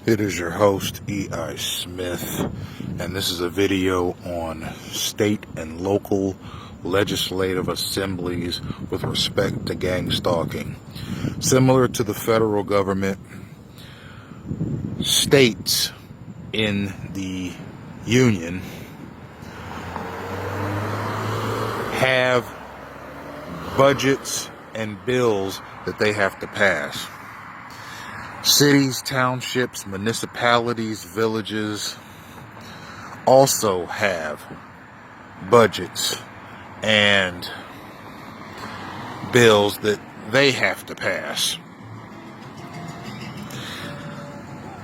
It is your host, E.I. Smith, and this is a video on state and local legislative assemblies with respect to gang stalking. Similar to the federal government, states in the union have budgets and bills that they have to pass. Cities, townships, municipalities, villages also have budgets and bills that they have to pass.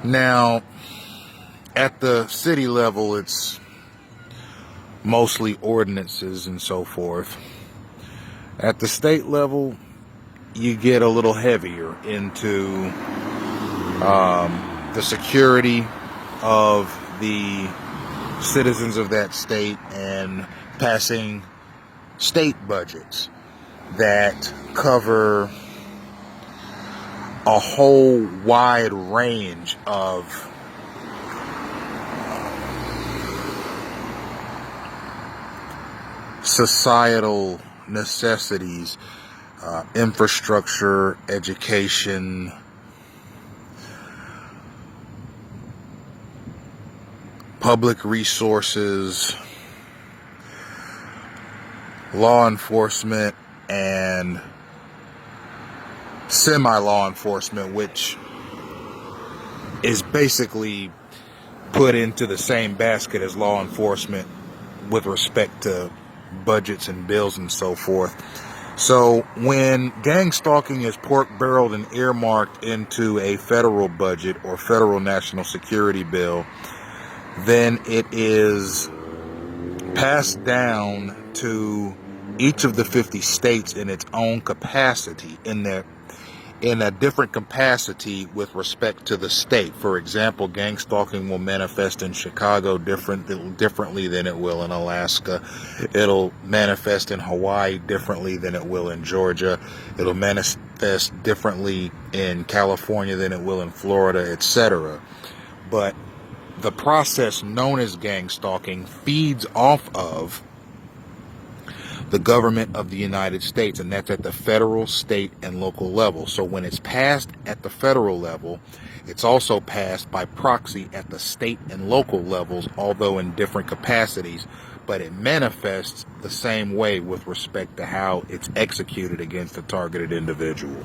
Now, at the city level, it's mostly ordinances and so forth. At the state level, you get a little heavier into the security of the citizens of that state and passing state budgets that cover a whole wide range of societal necessities, infrastructure, education, public resources, law enforcement, and semi-law enforcement, which is basically put into the same basket as law enforcement with respect to budgets and bills and so forth. So when gang stalking is pork-barreled and earmarked into a federal budget or federal national security bill, then it is passed down to each of the 50 states in its own capacity, in a different capacity with respect to the state. For example, gang stalking will manifest in Chicago differently than it will in Alaska. It'll manifest in Hawaii differently than it will in Georgia. It'll manifest differently in California than it will in Florida, etc. But the process known as gang stalking feeds off of the government of the United States, and that's at the federal, state, and local level. So when it's passed at the federal level, it's also passed by proxy at the state and local levels, although in different capacities, but it manifests the same way with respect to how it's executed against a targeted individual.